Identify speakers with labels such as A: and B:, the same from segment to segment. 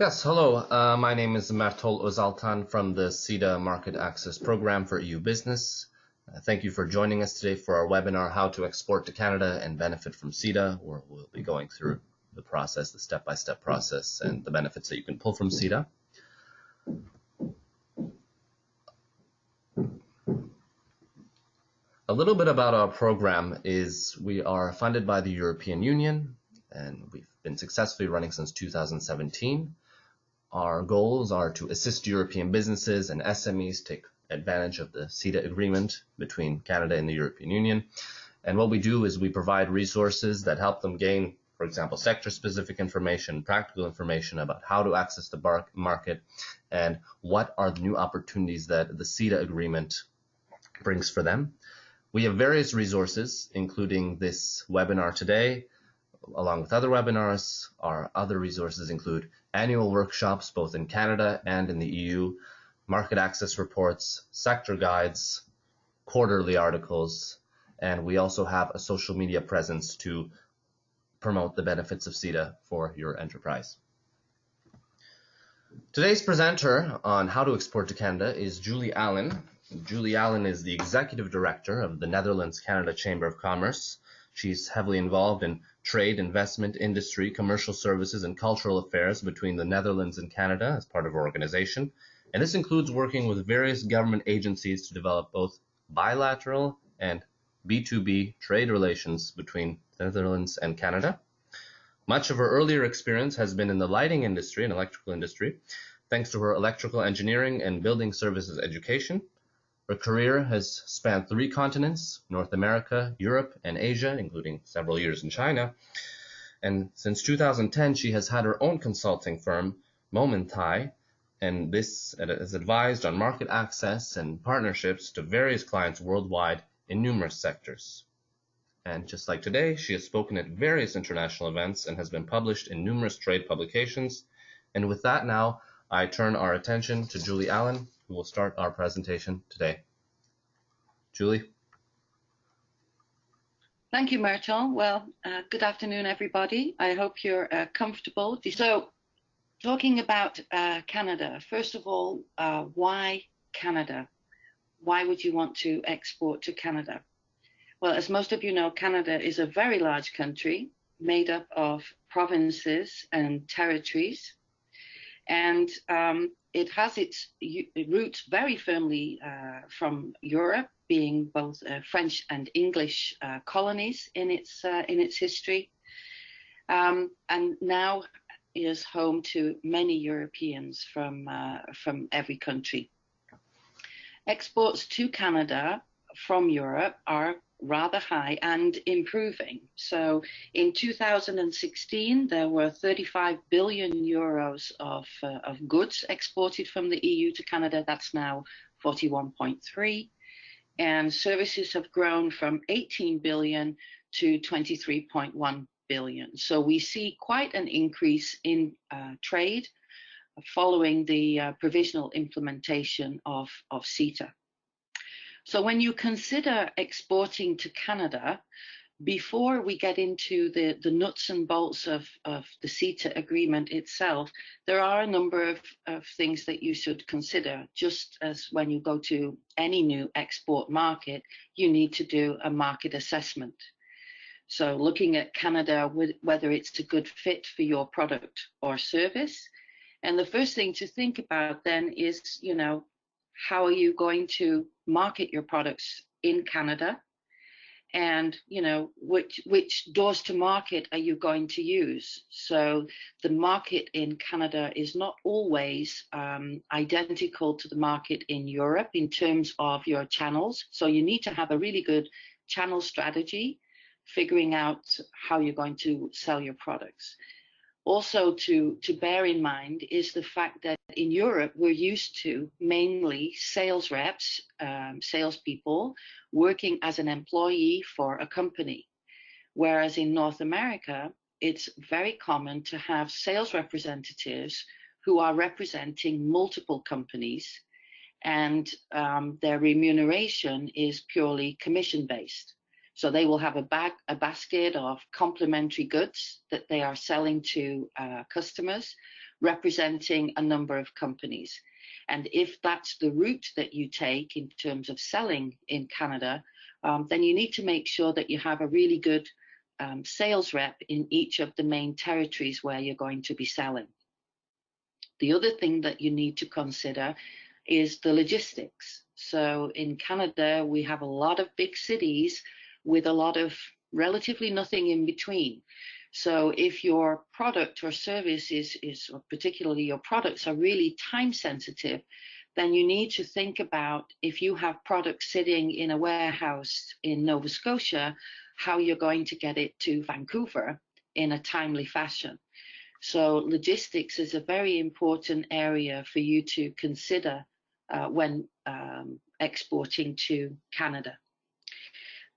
A: Yes, hello. My name is Mertol Özaltan from the CETA Market Access Programme for EU Business. Thank you for joining us today for our webinar, How to Export to Canada and Benefit from CETA, where we'll be going through the process, the step-by-step process, and the benefits that you can pull from CETA. A little bit about our program is we are funded by the European Union, and we've been successfully running since 2017. Our goals are to assist European businesses and SMEs take advantage of the CETA agreement between Canada and the European Union. And what we do is we provide resources that help them gain, for example, sector-specific information, practical information about how to access the market and what are the new opportunities that the CETA agreement brings for them. We have various resources, including this webinar today, along with other webinars. Our other resources include annual workshops both in Canada and in the EU, market access reports, sector guides, quarterly articles, and we also have a social media presence to promote the benefits of CETA for your enterprise. Today's presenter on how to export to Canada is Julie Allen. Julie Allen is the Executive Director of the Netherlands-Canada Chamber of Commerce. She's heavily involved in trade, investment, industry, commercial services, and cultural affairs between the Netherlands and Canada as part of our organization. And this includes working with various government agencies to develop both bilateral and B2B trade relations between the Netherlands and Canada. Much of her earlier experience has been in the lighting industry and electrical industry, thanks to her electrical engineering and building services education. Her career has spanned 3 continents, North America, Europe, and Asia, including several years in China. And since 2010, she has had her own consulting firm, Momentai, and this has advised on market access and partnerships to various clients worldwide in numerous sectors. And just like today, she has spoken at various international events and has been published in numerous trade publications. And with that now, I turn our attention to Julie Allen, who will start our presentation today. Julie.
B: Thank you, Myrtle. Well, good afternoon, everybody. I hope you're comfortable. So, talking about Canada, first of all, why Canada? Why would you want to export to Canada? Well, as most of you know, Canada is a very large country made up of provinces and territories. And it has its roots very firmly from Europe, being both French and English colonies in its history, and now is home to many Europeans from every country. Exports to Canada from Europe are rather high and improving. So in 2016, there were 35 billion euros of goods exported from the EU to Canada. That's now 41.3. And services have grown from 18 billion to 23.1 billion. So we see quite an increase in trade following the provisional implementation of CETA. So when you consider exporting to Canada, before we get into the nuts and bolts of the CETA agreement itself, there are a number of things that you should consider. Just as when you go to any new export market, you need to do a market assessment. So looking at Canada, whether it's a good fit for your product or service. And the first thing to think about then is, how are you going to market your products in Canada? And, which doors to market are you going to use? So the market in Canada is not always identical to the market in Europe in terms of your channels. So you need to have a really good channel strategy, figuring out how you're going to sell your products. Also to bear in mind is the fact that in Europe, we're used to mainly sales reps, salespeople, working as an employee for a company. Whereas in North America, it's very common to have sales representatives who are representing multiple companies, and their remuneration is purely commission-based. So they will have a basket of complementary goods that they are selling to customers, representing a number of companies. And if that's the route that you take in terms of selling in Canada, then you need to make sure that you have a really good sales rep in each of the main territories where you're going to be selling. The other thing that you need to consider is the logistics. So in Canada, we have a lot of big cities with a lot of relatively nothing in between. So if your product or service is or particularly your products are really time sensitive, then you need to think about, if you have products sitting in a warehouse in Nova Scotia, how you're going to get it to Vancouver in a timely fashion. So logistics is a very important area for you to consider when exporting to Canada.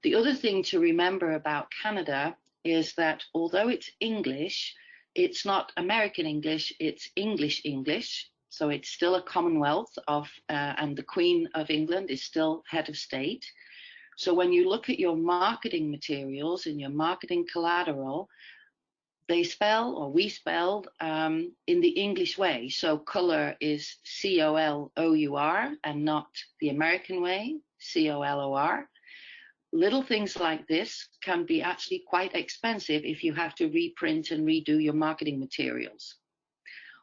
B: The other thing to remember about Canada is that although it's English, it's not American English, it's English English. So it's still a Commonwealth and the Queen of England is still head of state. So when you look at your marketing materials and your marketing collateral, they spell, or we spell, in the English way. So color is C-O-L-O-U-R and not the American way, C-O-L-O-R. Little things like this can be actually quite expensive if you have to reprint and redo your marketing materials.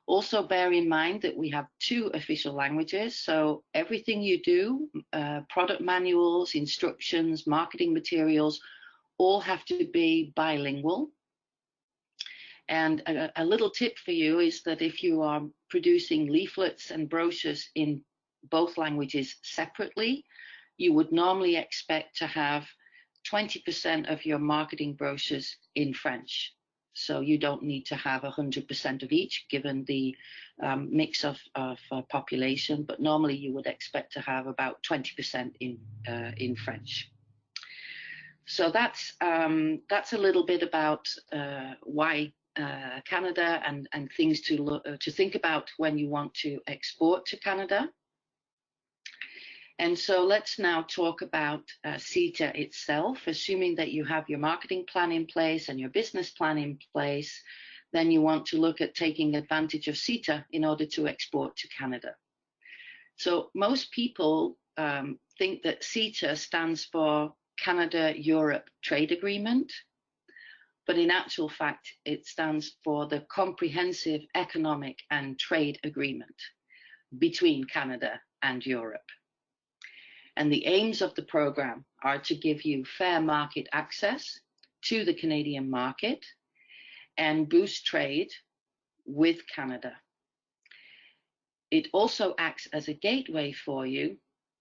B: Also bear in mind that we have 2 official languages, so everything you do, product manuals, instructions, marketing materials, all have to be bilingual. And a little tip for you is that if you are producing leaflets and brochures in both languages separately, you would normally expect to have 20% of your marketing brochures in French. So you don't need to have 100% of each, given the mix of population, but normally you would expect to have about 20% in French. So that's a little bit about why Canada and things to think about when you want to export to Canada. And so let's now talk about CETA itself. Assuming that you have your marketing plan in place and your business plan in place, then you want to look at taking advantage of CETA in order to export to Canada. So most people think that CETA stands for Canada-Europe Trade Agreement, but in actual fact, it stands for the Comprehensive Economic and Trade Agreement between Canada and Europe. And the aims of the program are to give you fair market access to the Canadian market and boost trade with Canada. It also acts as a gateway for you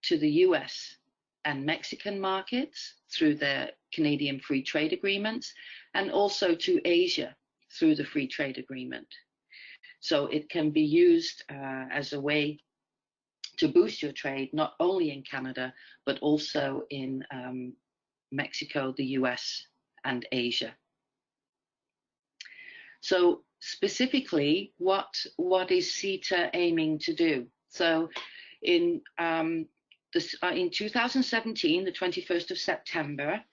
B: to the US and Mexican markets through the Canadian Free Trade Agreements, and also to Asia through the Free Trade Agreement. So it can be used as a way to boost your trade, not only in Canada, but also in Mexico, the US, and Asia. So specifically, what is CETA aiming to do? So in 2017, the 21st of September,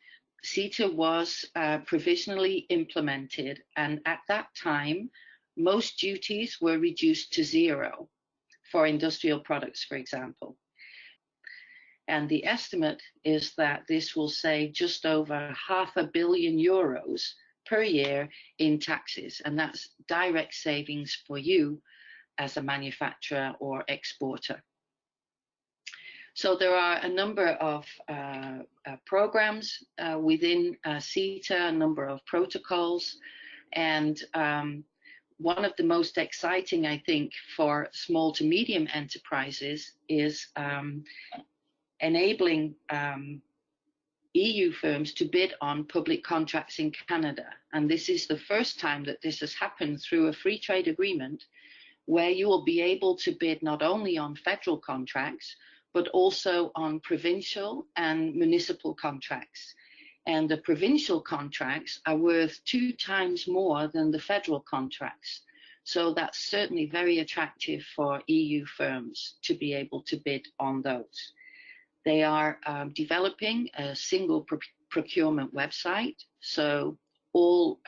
B: CETA was provisionally implemented, and at that time, most duties were reduced to 0 for industrial products, for example. And the estimate is that this will save just over €500 million per year in taxes, and that's direct savings for you as a manufacturer or exporter. So there are a number of programs within CETA, a number of protocols, and one of the most exciting, I think, for small to medium enterprises is enabling EU firms to bid on public contracts in Canada. And this is the first time that this has happened through a free trade agreement, where you will be able to bid not only on federal contracts, but also on provincial and municipal contracts. And the provincial contracts are worth 2 times more than the federal contracts. So that's certainly very attractive for EU firms to be able to bid on those. They are developing a single procurement website. So all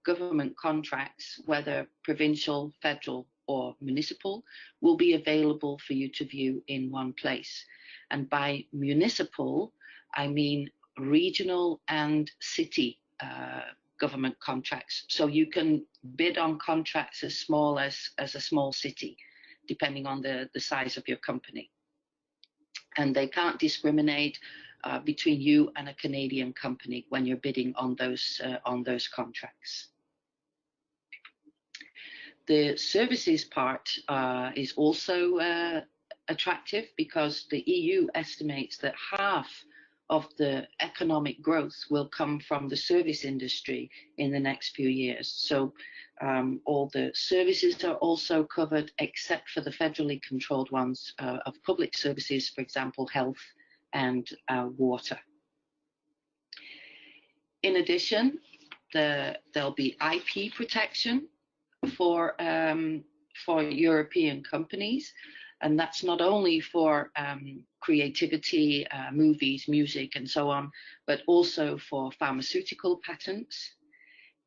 B: government contracts, whether provincial, federal, or municipal, will be available for you to view in one place. And by municipal, I mean regional and city government contracts. So you can bid on contracts as small as a small city, depending on the size of your company. And they can't discriminate between you and a Canadian company when you're bidding on those contracts. The services part is also attractive because the EU estimates that half of the economic growth will come from the service industry in the next few years. So all the services are also covered except for the federally controlled ones of public services, for example, health and water. In addition, there'll be IP protection for European companies, and that's not only for creativity, movies, music, and so on, but also for pharmaceutical patents.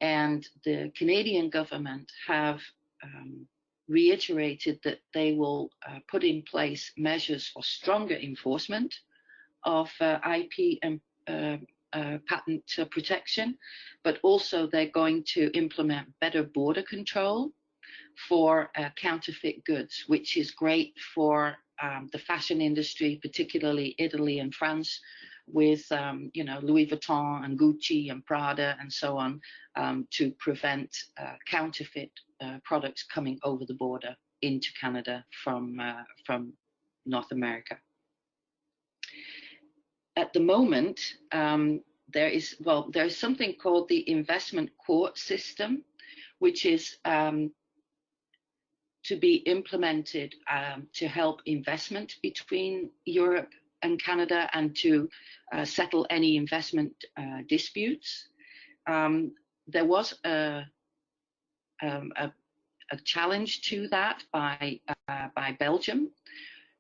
B: And the Canadian government have reiterated that they will put in place measures for stronger enforcement of IP and patent protection, but also they're going to implement better border control for counterfeit goods, which is great for the fashion industry, particularly Italy and France, with Louis Vuitton and Gucci and Prada and so on, to prevent counterfeit products coming over the border into Canada from North America. At the moment, there's something called the investment court system, which is to be implemented to help investment between Europe and Canada and to settle any investment disputes. There was a challenge to that by Belgium,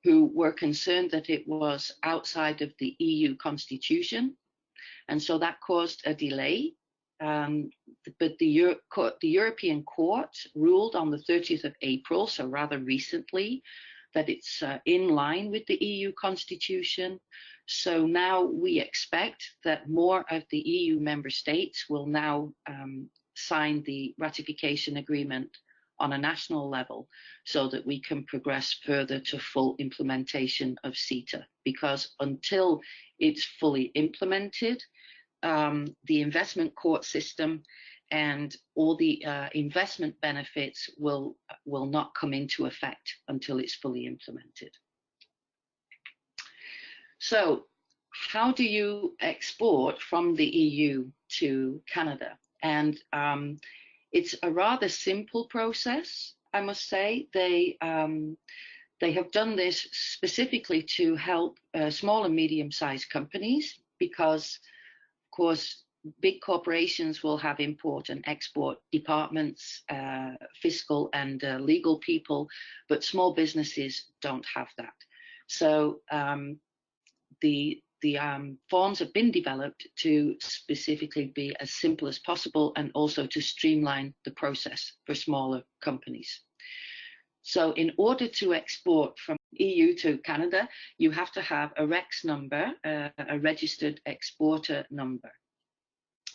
B: who were concerned that it was outside of the EU constitution, and so that caused a delay. But the European Court ruled on the 30th of April, so rather recently, that it's in line with the EU constitution. So now we expect that more of the EU member states will now sign the ratification agreement on a national level so that we can progress further to full implementation of CETA. Because until it's fully implemented, the investment court system and all the investment benefits will not come into effect until it's fully implemented. So how do you export from the EU to Canada? And it's a rather simple process, I must say. They have done this specifically to help small and medium-sized companies because, of course, big corporations will have import and export departments, fiscal and legal people, but small businesses don't have that. So the forms have been developed to specifically be as simple as possible and also to streamline the process for smaller companies. So in order to export from EU to Canada, you have to have a REX number, a registered exporter number.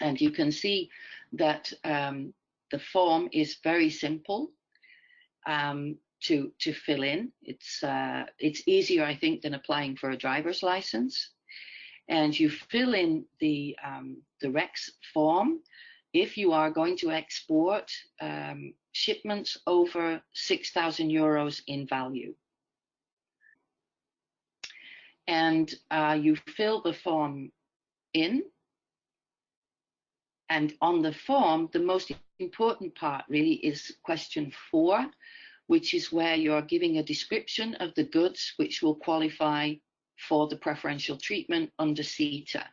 B: And you can see that the form is very simple to fill in. It's easier, I think, than applying for a driver's license. And you fill in the REX form if you are going to export shipments over 6,000 euros in value. And you fill the form in. And on the form, the most important part really is question 4, which is where you're giving a description of the goods which will qualify for the preferential treatment under CETA.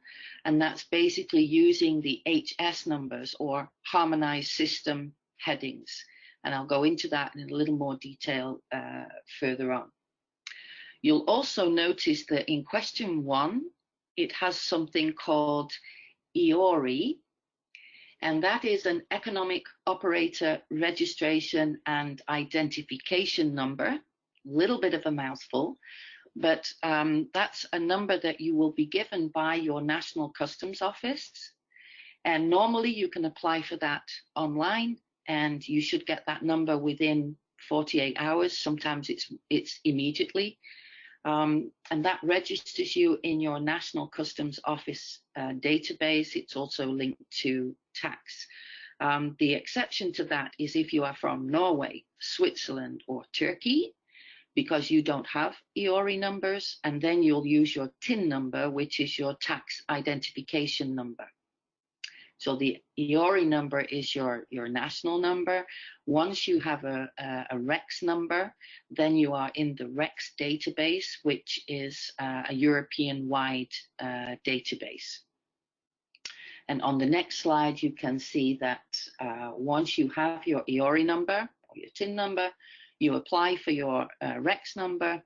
B: And that's basically using the HS numbers or harmonized system headings. And I'll go into that in a little more detail further on. You'll also notice that in question 1, it has something called EORI, and that is an Economic Operator Registration and Identification number. A little bit of a mouthful, but that's a number that you will be given by your National Customs Office. And normally you can apply for that online, and you should get that number within 48 hours. Sometimes it's immediately. And that registers you in your National Customs Office database. It's also linked to tax. The exception to that is if you are from Norway, Switzerland, or Turkey, because you don't have EORI numbers, and then you'll use your TIN number, which is your tax identification number. So the EORI number is your national number. Once you have a REX number, then you are in the REX database, which is a European-wide database. And on the next slide, you can see that once you have your EORI number or your TIN number, you apply for your REX number.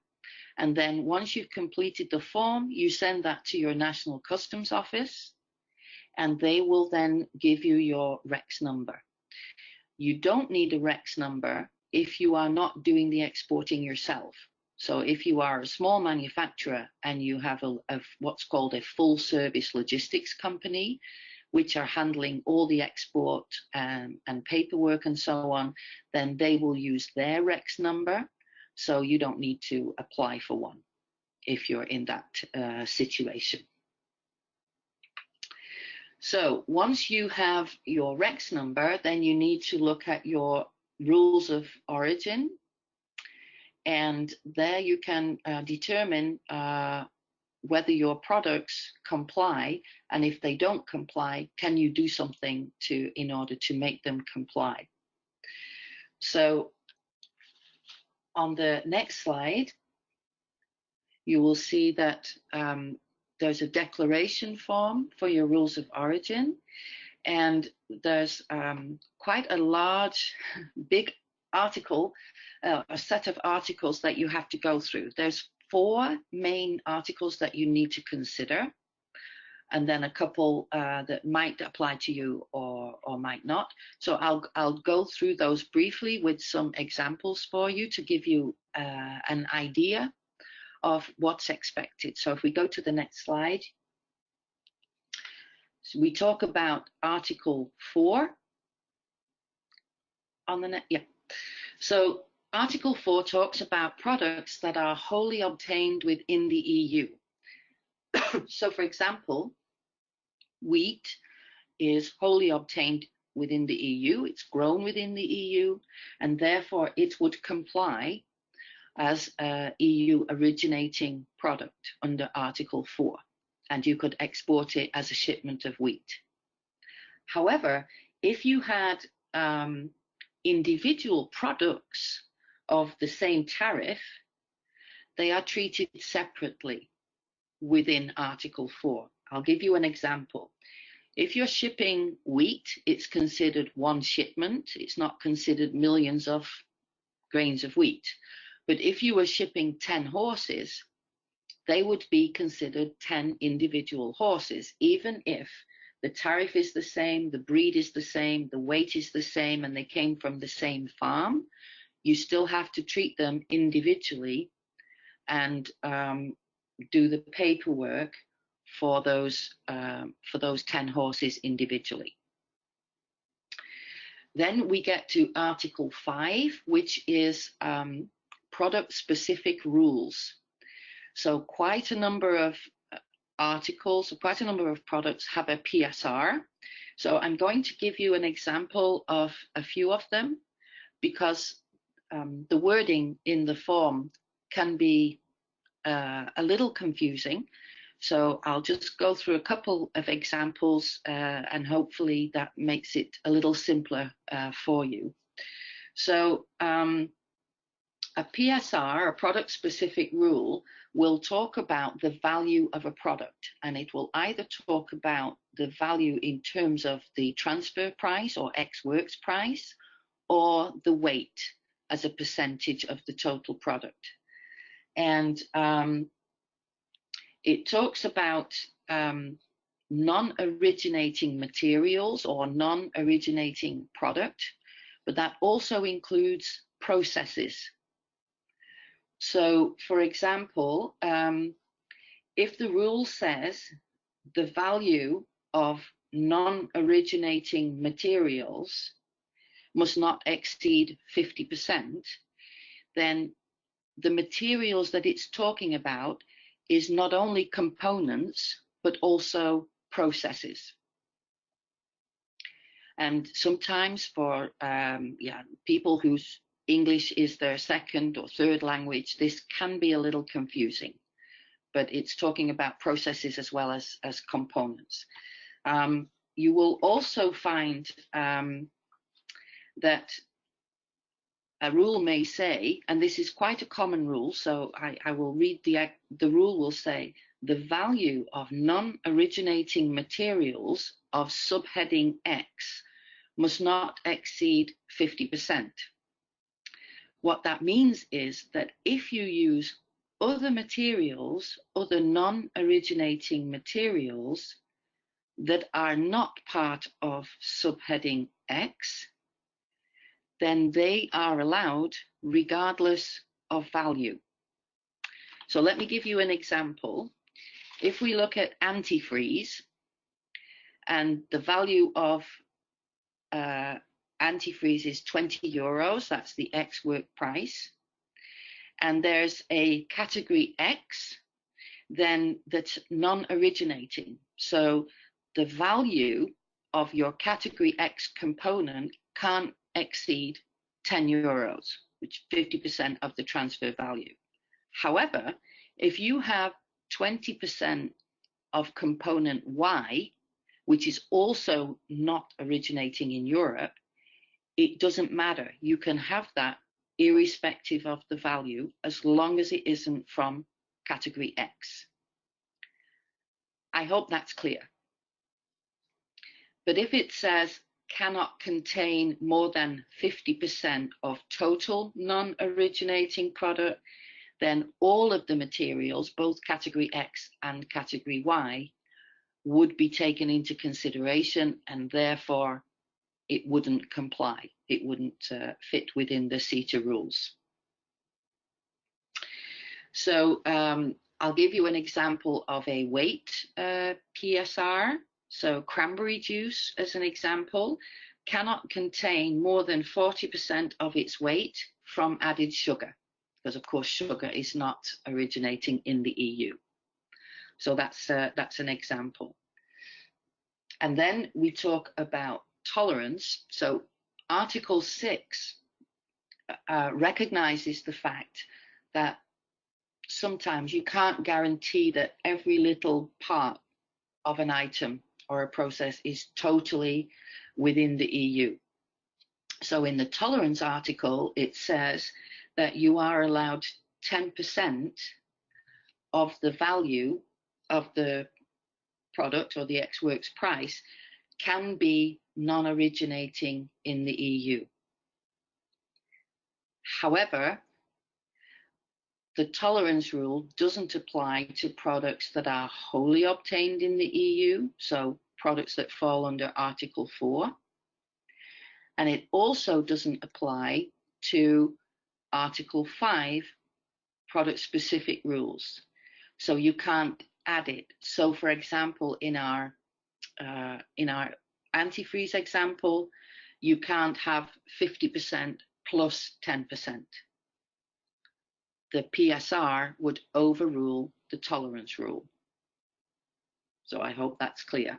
B: And then once you've completed the form, you send that to your National Customs Office, and they will then give you your REX number. You don't need a REX number if you are not doing the exporting yourself. So if you are a small manufacturer and you have what's called a full service logistics company, which are handling all the export and paperwork and so on, then they will use their REX number. So you don't need to apply for one if you're in that situation. So once you have your REX number, then you need to look at your rules of origin. And there you can determine whether your products comply, and if they don't comply, can you do something in order to make them comply? So on the next slide, you will see that there's a declaration form for your rules of origin, and there's quite a large, big article, a set of articles that you have to go through. There's 4 main articles that you need to consider, and then a couple that might apply to you or might not. So I'll go through those briefly with some examples for you to give you an idea of what's expected. So if we go to the next slide, so we talk about Article 4 on the next. Yeah. So Article 4 talks about products that are wholly obtained within the EU. So for example, wheat is wholly obtained within the EU, it's grown within the EU, and therefore it would comply as a EU originating product under Article 4, and you could export it as a shipment of wheat. However, if you had individual products of the same tariff, they are treated separately within Article 4. I'll give you an example. If you're shipping wheat, it's considered one shipment. It's not considered millions of grains of wheat. But if you were shipping 10 horses, they would be considered 10 individual horses, even if the tariff is the same, the breed is the same, the weight is the same, and they came from the same farm. You still have to treat them individually and do the paperwork for those 10 horses individually. Then we get to Article 5, which is product-specific rules. So quite a number of articles, quite a number of products have a PSR. So I'm going to give you an example of a few of them, because the wording in the form can be a little confusing. So I'll just go through a couple of examples and hopefully that makes it a little simpler for you. So a PSR, a product-specific rule, will talk about the value of a product, and it will either talk about the value in terms of the transfer price or ex-works price, or the weight as a percentage of the total product. And it talks about non-originating materials or non-originating product, but that also includes processes. So, for example, if the rule says the value of non-originating materials must not exceed 50%, then the materials that it's talking about is not only components, but also processes. And sometimes for people whose English is their second or third language, this can be a little confusing, but it's talking about processes as well as components. You will also find that a rule may say, and this is quite a common rule, so I will read the rule will say, the value of non-originating materials of subheading X must not exceed 50%. What that means is that if you use other materials, other non-originating materials that are not part of subheading X, then they are allowed regardless of value. So let me give you an example. If we look at antifreeze, and the value of antifreeze is 20 euros, that's the X work price, and there's a category X, then that's non-originating. So the value of your category X component can't exceed 10 euros, which is 50% of the transfer value. However, if you have 20% of component Y, which is also not originating in Europe, it doesn't matter. You can have that irrespective of the value as long as it isn't from category X. I hope that's clear. But if it says cannot contain more than 50% of total non-originating product, then all of the materials, both category X and category Y, would be taken into consideration, and therefore it wouldn't comply. It wouldn't fit within the CETA rules. So I'll give you an example of a weight PSR. So cranberry juice, as an example, cannot contain more than 40% of its weight from added sugar, because of course sugar is not originating in the EU. So that's an example. And then we talk about tolerance. So Article 6 recognizes the fact that sometimes you can't guarantee that every little part of an item or a process is totally within the EU. So in the tolerance article, it says that you are allowed 10% of the value of the product or the X works price can be non-originating in the EU. However, the tolerance rule doesn't apply to products that are wholly obtained in the EU, so products that fall under Article 4. And it also doesn't apply to Article 5 product-specific rules. So you can't add it. So for example, in our antifreeze example, you can't have 50% plus 10%. The PSR would overrule the tolerance rule. So I hope that's clear.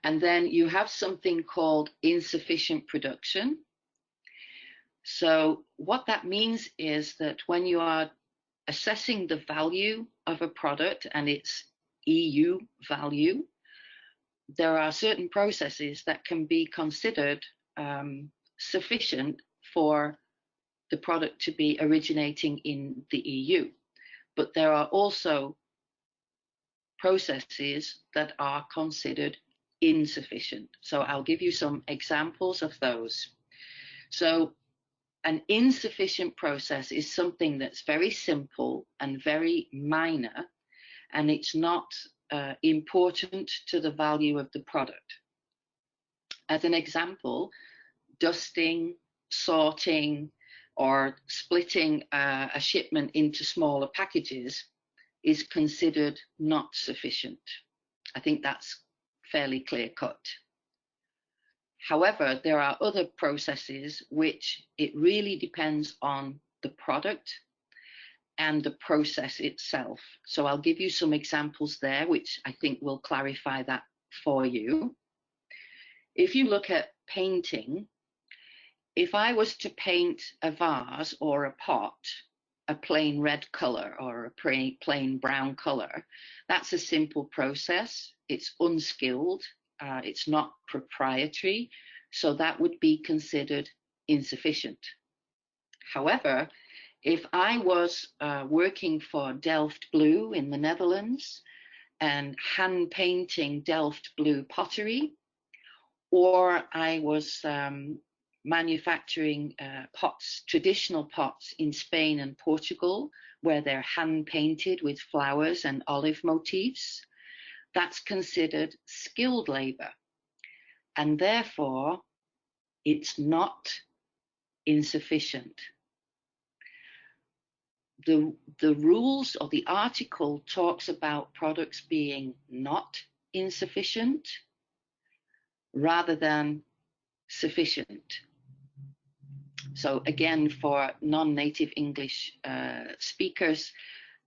B: And then you have something called insufficient production. So what that means is that when you are assessing the value of a product and its EU value, there are certain processes that can be considered sufficient for the product to be originating in the EU. But there are also processes that are considered insufficient. So I'll give you some examples of those. So an insufficient process is something that's very simple and very minor, and it's not important to the value of the product. As an example, dusting, sorting, or splitting a shipment into smaller packages is considered not sufficient. I think that's fairly clear cut. However, there are other processes which it really depends on the product and the process itself. So I'll give you some examples there, which I think will clarify that for you. If you look at painting, if I was to paint a vase or a pot a plain red color or a plain brown color, that's a simple process. It's unskilled. It's not proprietary. So that would be considered insufficient. However, if I was working for Delft Blue in the Netherlands and hand painting Delft Blue pottery, or I was manufacturing pots, traditional pots in Spain and Portugal, where they're hand painted with flowers and olive motifs, that's considered skilled labor. And therefore, it's not insufficient. The rules or the article talks about products being not insufficient rather than sufficient. So again, for non-native English speakers,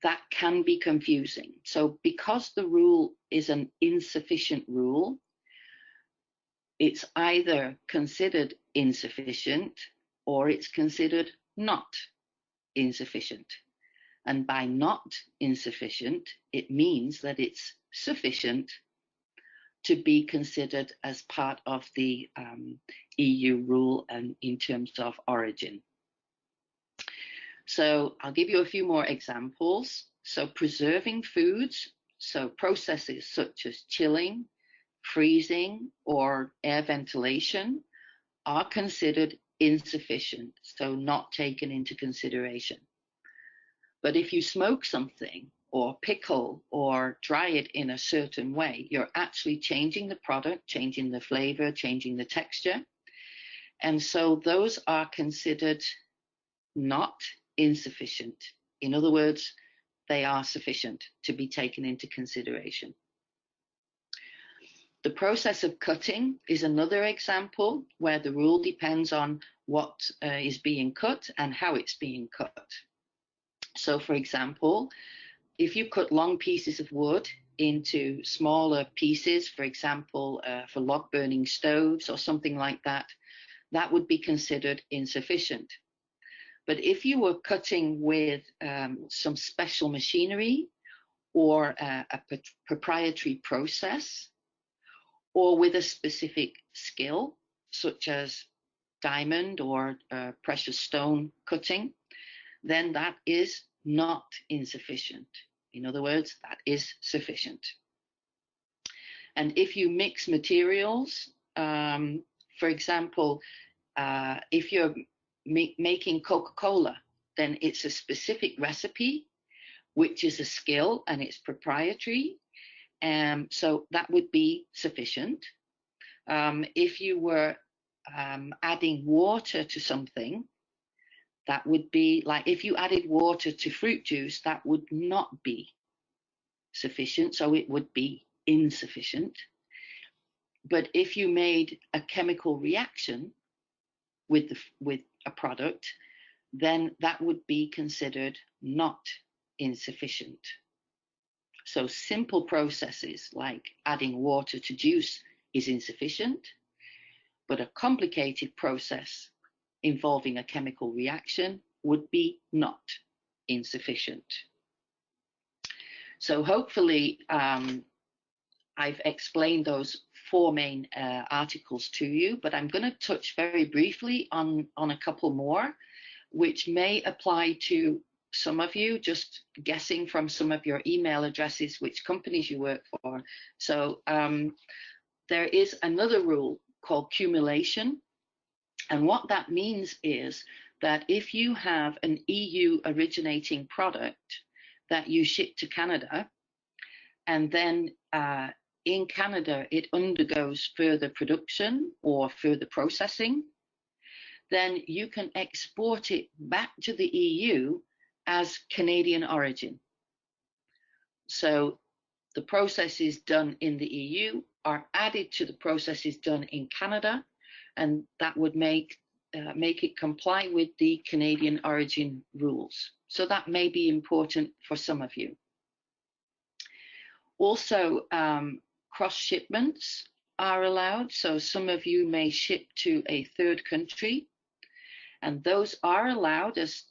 B: that can be confusing. So because the rule is an insufficient rule, it's either considered insufficient or it's considered not insufficient. And by not insufficient, it means that it's sufficient to be considered as part of the EU rule and in terms of origin. So I'll give you a few more examples. So preserving foods, so processes such as chilling, freezing, or air ventilation are considered insufficient, so not taken into consideration. But if you smoke something or pickle or dry it in a certain way, you're actually changing the product, changing the flavor, changing the texture. And so those are considered not insufficient. In other words, they are sufficient to be taken into consideration. The process of cutting is another example where the rule depends on what is being cut and how it's being cut. So for example, if you cut long pieces of wood into smaller pieces, for example, for log burning stoves or something like that, that would be considered insufficient. But if you were cutting with some special machinery or a proprietary process, or with a specific skill, such as diamond or precious stone cutting, then that is not insufficient. In other words, that is sufficient. And if you mix materials, for example, if you're making Coca-Cola, then it's a specific recipe, which is a skill and it's proprietary. So that would be sufficient. If you were adding water to something, that would be like if you added water to fruit juice, that would not be sufficient, so it would be insufficient. But if you made a chemical reaction with a product, then that would be considered not insufficient. So simple processes like adding water to juice is insufficient, but a complicated process involving a chemical reaction would be not insufficient. So hopefully I've explained those four main articles to you, but I'm going to touch very briefly on a couple more, which may apply to some of you, just guessing from some of your email addresses which companies you work for. So there is another rule called cumulation. And what that means is that if you have an EU originating product that you ship to Canada, and then in Canada it undergoes further production or further processing, then you can export it back to the EU as Canadian origin. So the processes done in the EU are added to the processes done in Canada, and that would make it comply with the Canadian origin rules. So that may be important for some of you. Also, cross shipments are allowed. So some of you may ship to a third country, and those are allowed as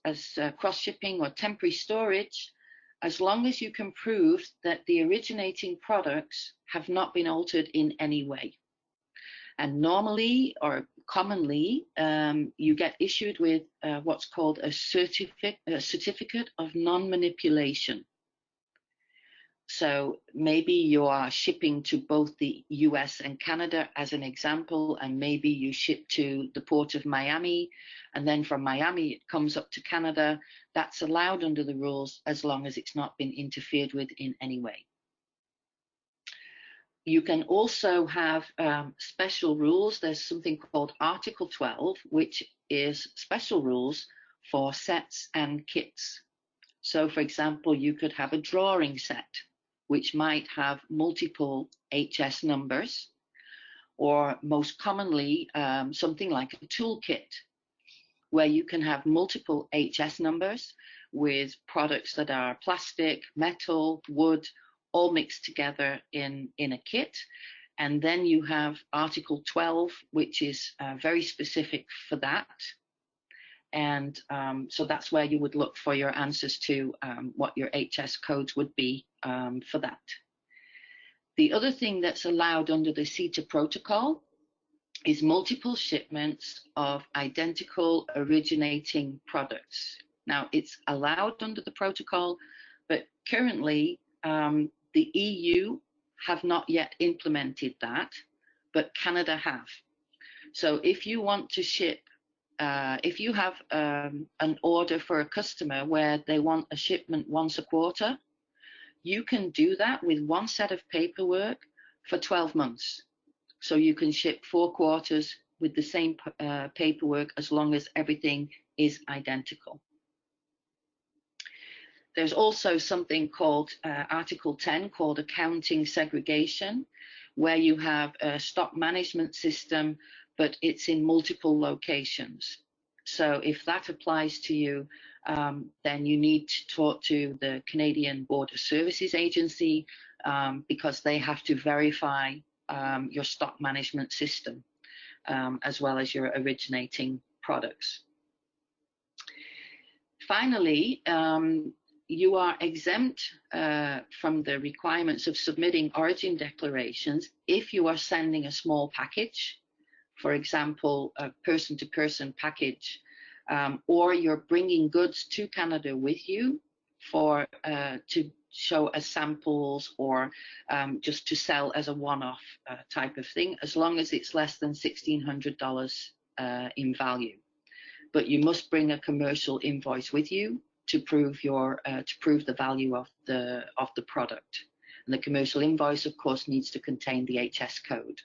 B: cross shipping or temporary storage, as long as you can prove that the originating products have not been altered in any way. And normally or commonly, you get issued with what's called a certificate of non-manipulation. So maybe you are shipping to both the US and Canada as an example, and maybe you ship to the port of Miami, and then from Miami it comes up to Canada. That's allowed under the rules as long as it's not been interfered with in any way. You can also have special rules. There's something called Article 12, which is special rules for sets and kits. So for example, you could have a drawing set, which might have multiple HS numbers, or most commonly something like a toolkit, where you can have multiple HS numbers with products that are plastic, metal, wood, all mixed together in a kit. And then you have Article 12, which is very specific for that. And so that's where you would look for your answers to what your HS codes would be for that. The other thing that's allowed under the CETA protocol is multiple shipments of identical originating products. Now, it's allowed under the protocol, but currently the EU have not yet implemented that, but Canada have. So if you want to ship, if you have an order for a customer where they want a shipment once a quarter, you can do that with one set of paperwork for 12 months. So you can ship 4 quarters with the same paperwork as long as everything is identical. There's also something called Article 10 called accounting segregation, where you have a stock management system, but it's in multiple locations. So if that applies to you, then you need to talk to the Canadian Border Services Agency because they have to verify your stock management system as well as your originating products. Finally, you are exempt from the requirements of submitting origin declarations if you are sending a small package, for example, a person-to-person package, or you're bringing goods to Canada with you for to show as samples or just to sell as a one-off type of thing, as long as it's less than $1,600 in value. But you must bring a commercial invoice with you to prove your to prove the value of the product. And the commercial invoice, of course, needs to contain the HS code.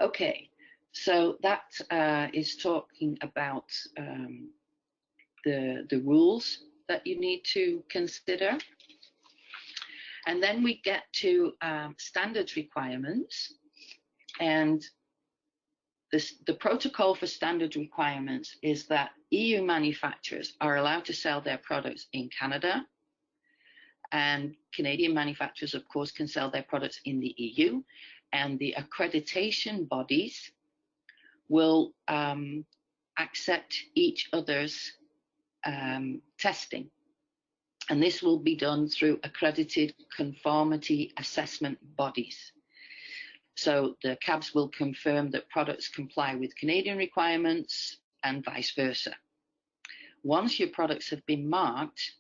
B: Okay, so that is talking about the rules that you need to consider. And then we get to standards requirements. And the protocol for standard requirements is that EU manufacturers are allowed to sell their products in Canada, and Canadian manufacturers, of course, can sell their products in the EU, and the accreditation bodies will accept each other's testing. And this will be done through accredited conformity assessment bodies. So the CABs will confirm that products comply with Canadian requirements and vice versa. Once your products have been marked,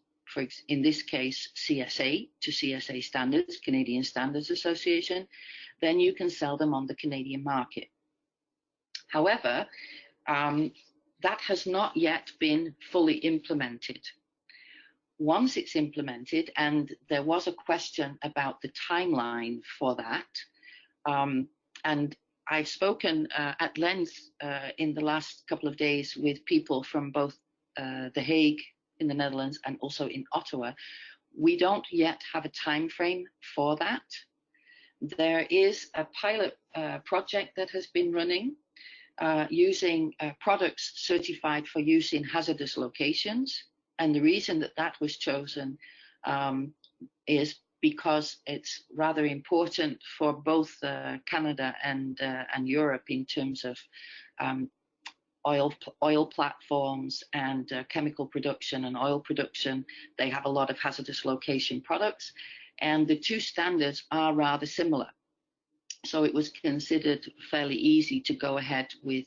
B: in this case CSA to CSA standards, Canadian Standards Association, then you can sell them on the Canadian market. However, that has not yet been fully implemented. once it's implemented, and there was a question about the timeline for that, and I've spoken at length in the last couple of days with people from both The Hague in the Netherlands and also in Ottawa. We don't yet have a time frame for that. There is a pilot project that has been running using products certified for use in hazardous locations. And the reason that that was chosen is because it's rather important for both Canada and Europe in terms of oil platforms and chemical production and oil production. They have a lot of hazardous location products, and the two standards are rather similar. So it was considered fairly easy to go ahead with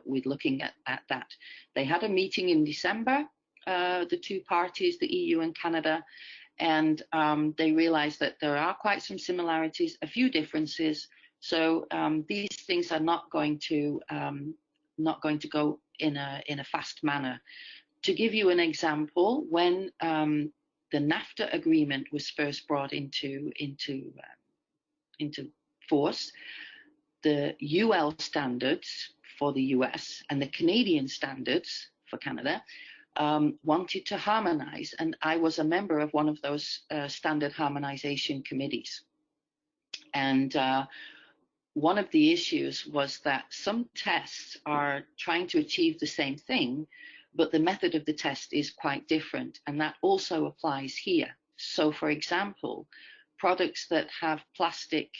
B: looking at that. They had a meeting in December, the two parties, the EU and Canada, and they realized that there are quite some similarities, a few differences. So these things are not going to go in a fast manner. To give you an example, when the NAFTA agreement was first brought into force, the UL standards for the US and the Canadian standards for Canada wanted to harmonize, and I was a member of one of those standard harmonization committees. And one of the issues was that some tests are trying to achieve the same thing, but the method of the test is quite different, and that also applies here. So, for example, products that have plastic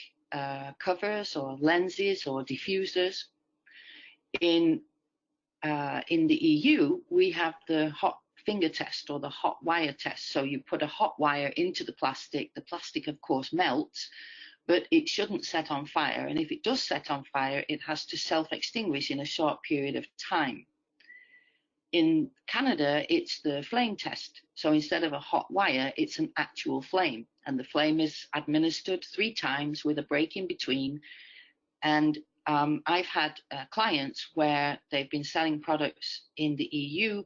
B: covers or lenses or diffusers, in the EU, we have the hot finger test or the hot wire test. So you put a hot wire into the plastic of course melts, but it shouldn't set on fire. And if it does set on fire, it has to self-extinguish in a short period of time. In Canada, it's the flame test. So instead of a hot wire, it's an actual flame. And the flame is administered 3 times with a break in between. And I've had clients where they've been selling products in the EU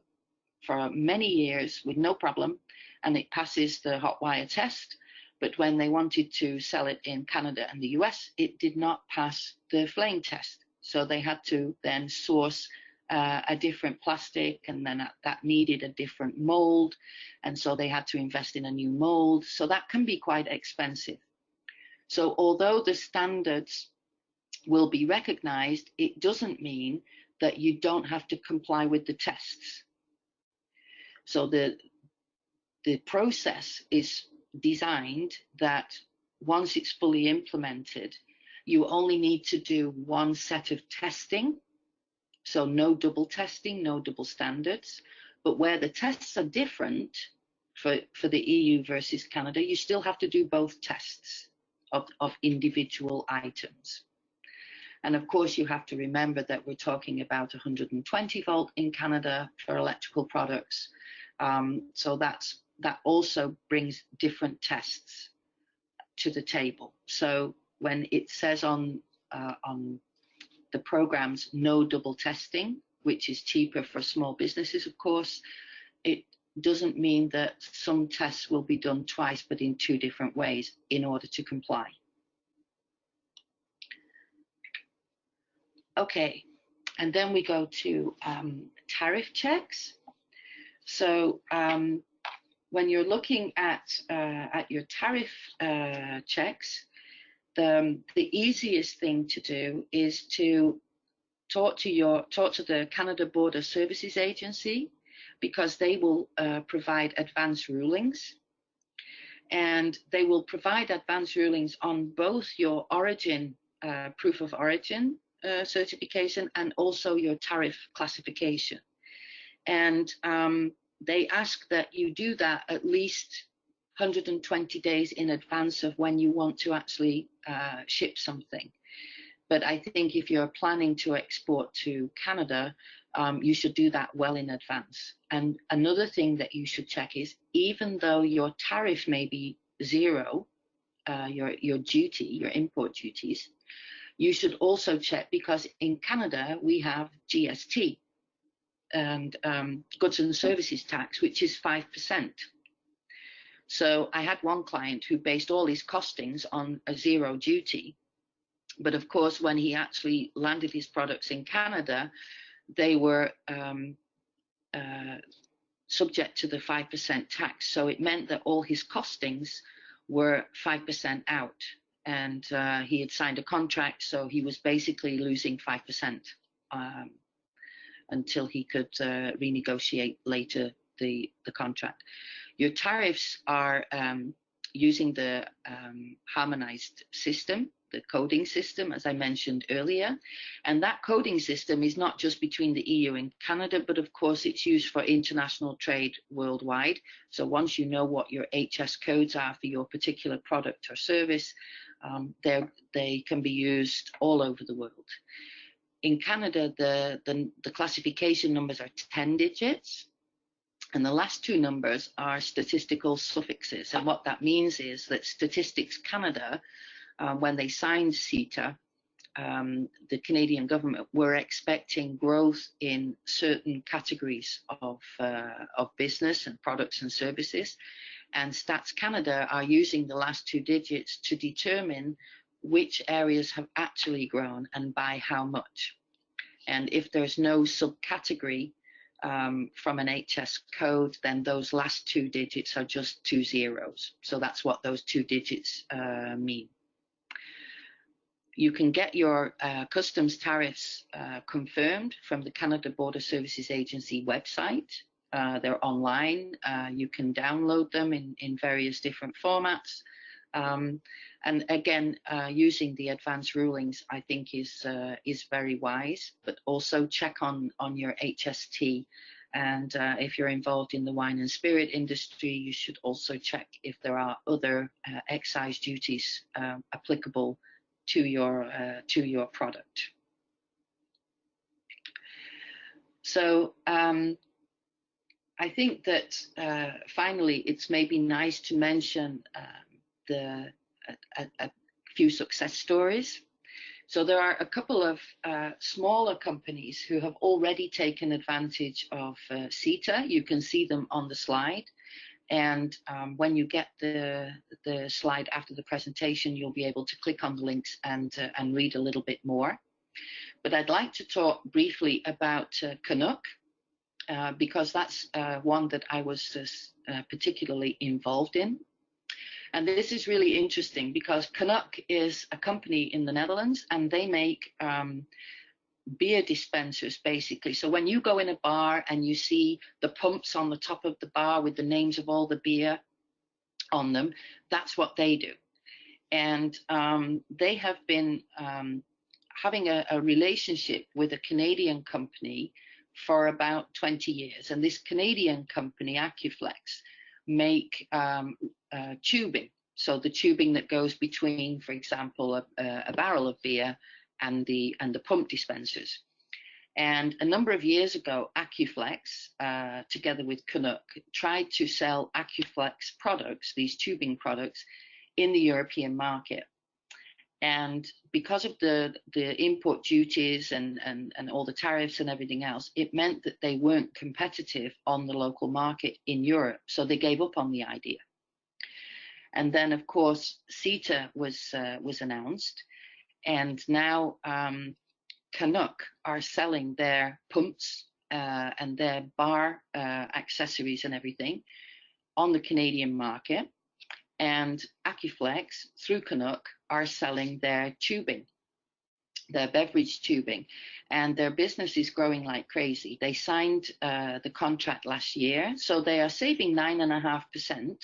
B: for many years with no problem, and it passes the hot wire test. But when they wanted to sell it in Canada and the US, it did not pass the flame test. So they had to then source a different plastic, and then that needed a different mold. And so they had to invest in a new mold. So that can be quite expensive. So although the standards will be recognized, it doesn't mean that you don't have to comply with the tests. So the process is designed that once it's fully implemented, you only need to do one set of testing. So no double testing, no double standards. But where the tests are different for the EU versus Canada, you still have to do both tests of individual items. And of course, you have to remember that we're talking about 120 volt in Canada for electrical products. So that also brings different tests to the table. So when it says on the programs, no double testing, which is cheaper for small businesses, of course, it doesn't mean that some tests will be done twice, but in 2 different ways in order to comply. Okay, and then we go to tariff checks. So when you're looking at your tariff checks, the easiest thing to do is to talk to the Canada Border Services Agency, because they will provide advance rulings, and they will provide advance rulings on both your origin proof of origin certification and also your tariff classification. And they ask that you do that at least 120 days in advance of when you want to actually ship something. But I think if you're planning to export to Canada, you should do that well in advance. And another thing that you should check is, even though your tariff may be 0, your duty, your import duties, you should also check, because in Canada we have GST and goods and services tax, which is 5%. So I had one client who based all his costings on a zero duty. But of course, when he actually landed his products in Canada, they were subject to the 5% tax. So it meant that all his costings were 5% out. And he had signed a contract, so he was basically losing 5% until he could renegotiate later the contract. Your tariffs are using the harmonized system, the coding system, as I mentioned earlier. And that coding system is not just between the EU and Canada, but of course it's used for international trade worldwide. So once you know what your HS codes are for your particular product or service, they can be used all over the world. In Canada, the classification numbers are 10 digits. And the last two numbers are statistical suffixes. And what that means is that Statistics Canada, when they signed CETA, the Canadian government were expecting growth in certain categories of business and products and services. And Stats Canada are using the last two digits to determine which areas have actually grown and by how much. And if there's no subcategory from an HS code, then those last two digits are just 2 zeros. So that's what those 2 digits mean. You can get your customs tariffs confirmed from the Canada Border Services Agency website. They're online. You can download them in various different formats. And again, using the advanced rulings, I think is very wise, but also check on your HST. And if you're involved in the wine and spirit industry, you should also check if there are other excise duties applicable to your product. So I think that finally, it's maybe nice to mention a few success stories. So there are a couple of smaller companies who have already taken advantage of CETA. You can see them on the slide. And when you get the slide after the presentation, you'll be able to click on the links and read a little bit more. But I'd like to talk briefly about Canuck, because that's one that I was particularly involved in. And this is really interesting because Canuck is a company in the Netherlands, and they make beer dispensers, basically. So when you go in a bar and you see the pumps on the top of the bar with the names of all the beer on them, that's what they do. And they have been having a relationship with a Canadian company for about 20 years. And this Canadian company, Acuflex, make tubing. So the tubing that goes between, for example, a barrel of beer and the pump dispensers. And a number of years ago, Acuflex, together with Canuck, tried to sell Acuflex products, these tubing products, in the European market. And because of the import duties and all the tariffs and everything else, it meant that they weren't competitive on the local market in Europe. So they gave up on the idea. And then, of course, CETA was announced. And now Canuck are selling their pumps and their bar accessories and everything on the Canadian market. And Acuflex, through Canuck, are selling their tubing, their beverage tubing. And their business is growing like crazy. They signed the contract last year, so they are saving 9.5%.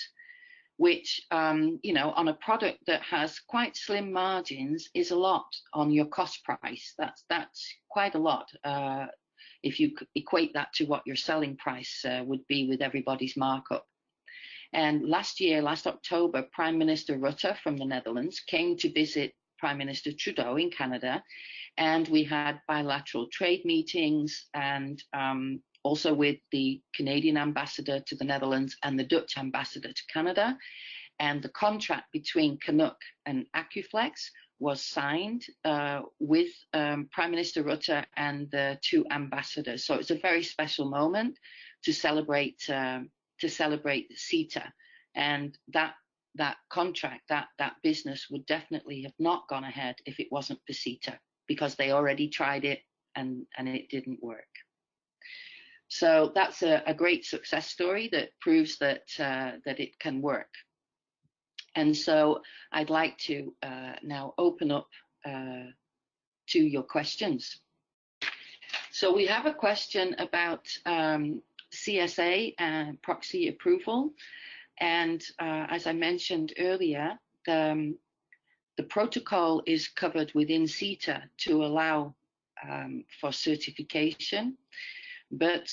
B: Which, you know, on a product that has quite slim margins is a lot on your cost price. That's quite a lot if you equate that to what your selling price would be with everybody's markup. And last October, Prime Minister Rutte from the Netherlands came to visit Prime Minister Trudeau in Canada, and we had bilateral trade meetings and also with the Canadian ambassador to the Netherlands and the Dutch ambassador to Canada. And the contract between Canuck and Acuflex was signed with Prime Minister Rutte and the two ambassadors. So it's a very special moment to celebrate CETA. and that contract, that business would definitely have not gone ahead if it wasn't for CETA, because they already tried it and it didn't work. So that's a great success story that proves that that it can work. And so I'd like to now open up to your questions. So we have a question about CSA and proxy approval. And as I mentioned earlier, the protocol is covered within CETA to allow for certification. But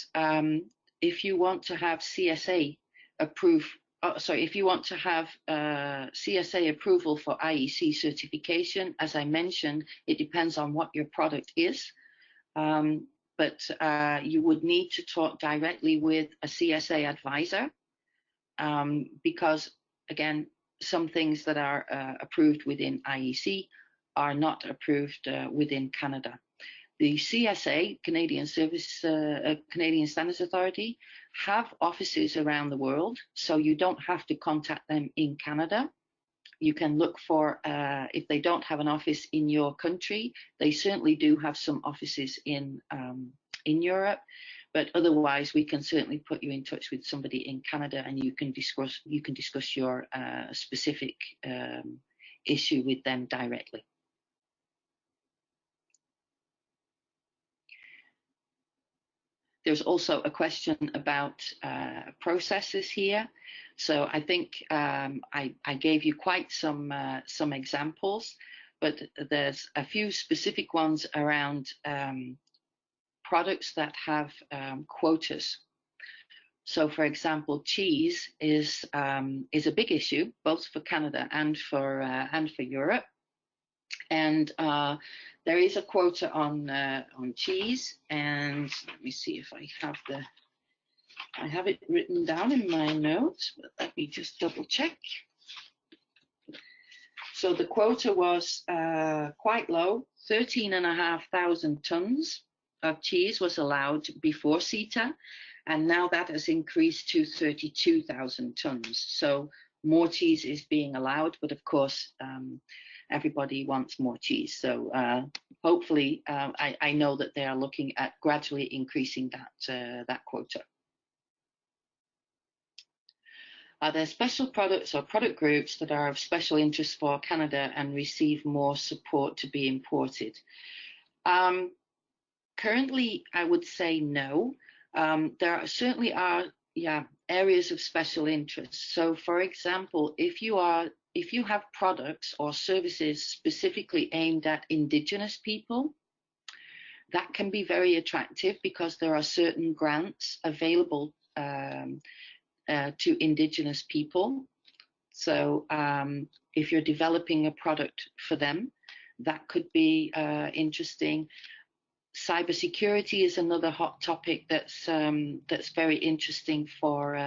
B: if you want to have CSA if you want to have CSA approval for IEC certification, as I mentioned, it depends on what your product is. But you would need to talk directly with a CSA advisor because, again, some things that are approved within IEC are not approved within Canada. The CSA, Canadian Standards Authority, have offices around the world, so you don't have to contact them in Canada. You can look for, if they don't have an office in your country, they certainly do have some offices in Europe, but otherwise we can certainly put you in touch with somebody in Canada, and you can discuss your specific issue with them directly. There's also a question about processes here. So I think I gave you quite some examples, but there's a few specific ones around products that have quotas. So, for example, cheese is a big issue both for Canada and for Europe. And there is a quota on cheese, and let me see if I have it written down in my notes, but let me just double check. So the quota was quite low, 13,500 tons of cheese was allowed before CETA, and now that has increased to 32,000 tons. So more cheese is being allowed, but of course, everybody wants more cheese. So hopefully, I know that they are looking at gradually increasing that quota. Are there special products or product groups that are of special interest for Canada and receive more support to be imported? Currently, I would say no. There certainly are, areas of special interest. So, for example, if you have products or services specifically aimed at Indigenous people, that can be very attractive because there are certain grants available to Indigenous people. So if you're developing a product for them, that could be interesting. Cybersecurity is another hot topic that's very interesting for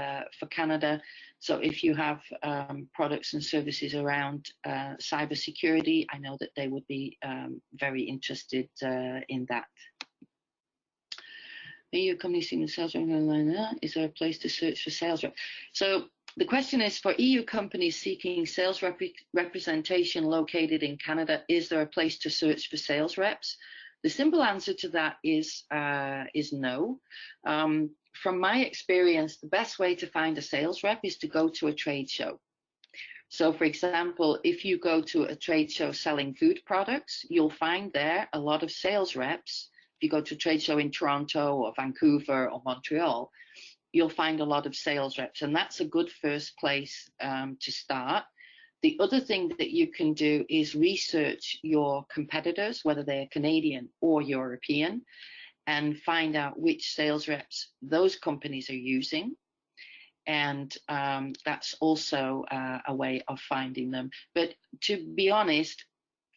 B: Canada. So if you have products and services around cybersecurity, I know that they would be very interested in that. EU companies seeking sales rep online. Is there a place to search for sales rep? So the question is, for EU companies seeking sales representation located in Canada, is there a place to search for sales reps? The simple answer to that is no. From my experience, the best way to find a sales rep is to go to a trade show. So, for example, if you go to a trade show selling food products, you'll find there a lot of sales reps. If you go to a trade show in Toronto or Vancouver or Montreal, you'll find a lot of sales reps, and that's a good first place to start. The other thing that you can do is research your competitors, whether they're Canadian or European, and find out which sales reps those companies are using. And that's also a way of finding them. But to be honest,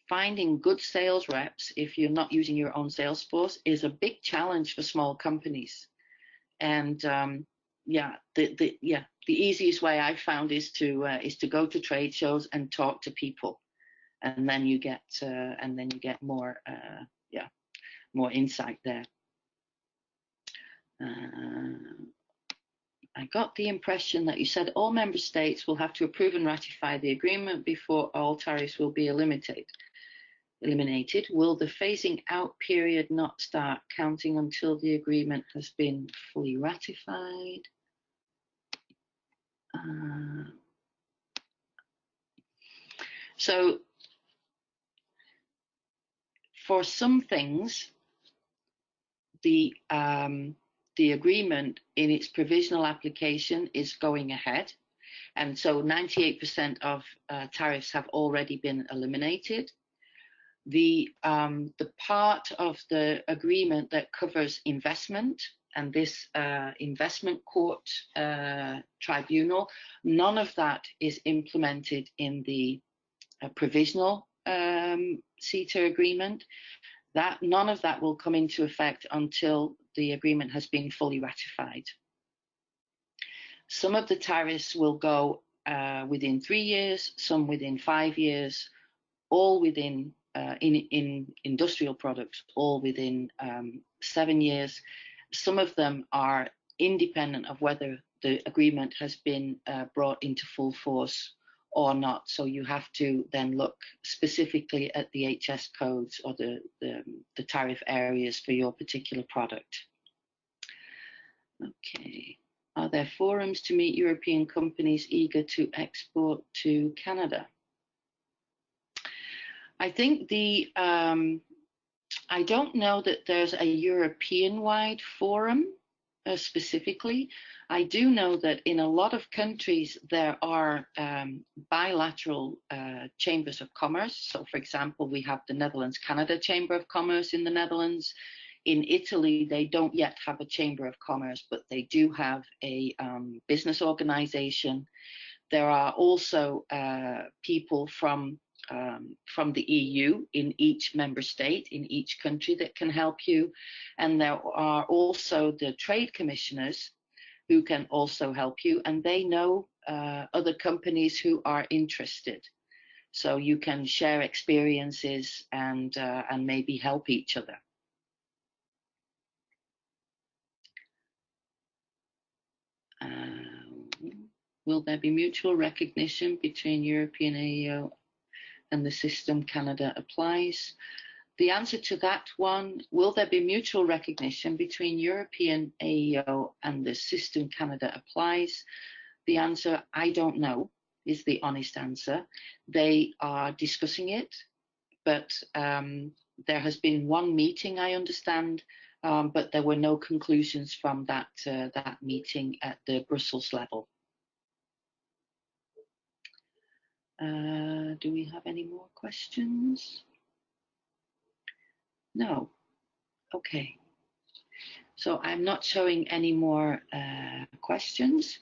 B: finding good sales reps, if you're not using your own sales force, is a big challenge for small companies. And the easiest way I've found is to go to trade shows and talk to people, and then you get more more insight there. I got the impression that you said all member states will have to approve and ratify the agreement before all tariffs will be eliminated. Will the phasing out period not start counting until the agreement has been fully ratified? So for some things, the agreement in its provisional application is going ahead. And so 98% of tariffs have already been eliminated. The part of the agreement that covers investment and this investment court tribunal, none of that is implemented in the provisional CETA agreement. None of that will come into effect until the agreement has been fully ratified. Some of the tariffs will go within 3 years, some within 5 years, all within in industrial products, all within 7 years. Some of them are independent of whether the agreement has been brought into full force or not. So you have to then look specifically at the HS codes or the tariff areas for your particular product. Okay. Are there forums to meet European companies eager to export to Canada? I think I don't know that there's a European-wide forum specifically. I do know that in a lot of countries there are bilateral chambers of commerce. So, for example, we have the Netherlands-Canada Chamber of Commerce in the Netherlands. In Italy, they don't yet have a Chamber of Commerce, but they do have a business organization. There are also people from the EU in each member state, in each country that can help you. And there are also the trade commissioners who can also help you, and they know other companies who are interested. So you can share experiences and maybe help each other. Will there be mutual recognition between European AEO and the system Canada applies? The answer to that one, will there be mutual recognition between European AEO and the system Canada applies? The answer, I don't know, is the honest answer. They are discussing it, but there has been one meeting, I understand, but there were no conclusions from that meeting at the Brussels level. Do we have any more questions? No. Okay. So I'm not showing any more questions.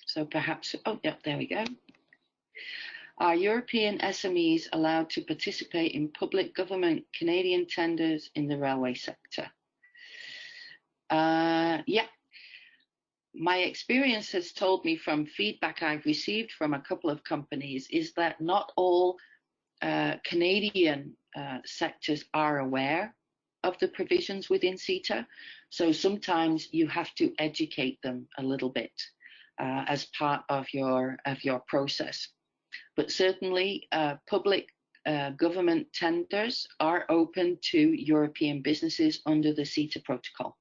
B: So perhaps, oh yeah, there we go. Are European SMEs allowed to participate in public government Canadian tenders in the railway sector? Yeah. My experience has told me from feedback I've received from a couple of companies is that not all Canadian sectors are aware of the provisions within CETA. So sometimes you have to educate them a little bit as part of your process. But certainly public government tenders are open to European businesses under the CETA protocol.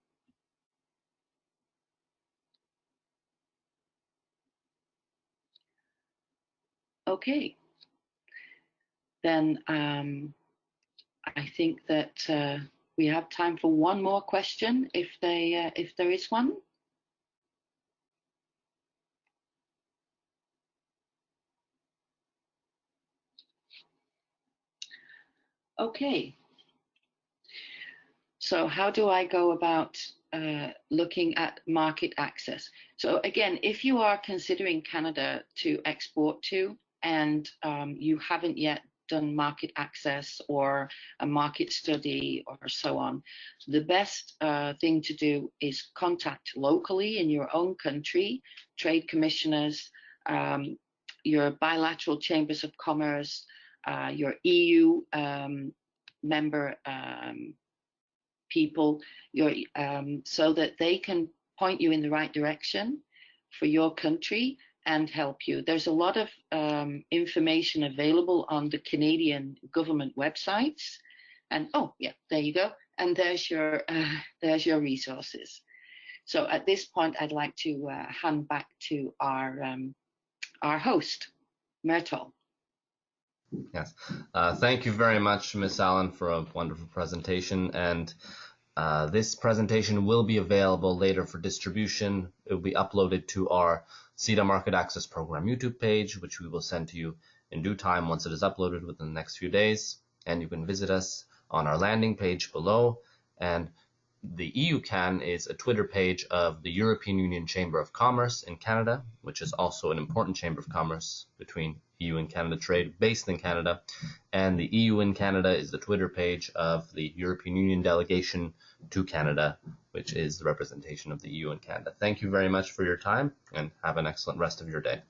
B: Okay, then I think that we have time for one more question, if there is one. Okay. So how do I go about looking at market access? So again, if you are considering Canada to export to, and you haven't yet done market access or a market study or so on, the best thing to do is contact locally in your own country, trade commissioners, your bilateral chambers of commerce, your EU member people so that they can point you in the right direction for your country and help you. There's a lot of information available on the Canadian government websites. And oh, yeah, there you go. And there's your resources. So at this point, I'd like to hand back to our host, Myrtle.
A: Yes. Thank you very much, Miss Allen, for a wonderful presentation. And this presentation will be available later for distribution. It will be uploaded to our CETA Market Access Program YouTube page, which we will send to you in due time once it is uploaded within the next few days. And you can visit us on our landing page below. And the EUCAN is a Twitter page of the European Union Chamber of Commerce in Canada, which is also an important chamber of commerce between EU and Canada trade based in Canada. And the EU in Canada is the Twitter page of the European Union delegation to Canada, which is the representation of the EU in Canada. Thank you very much for your time and have an excellent rest of your day.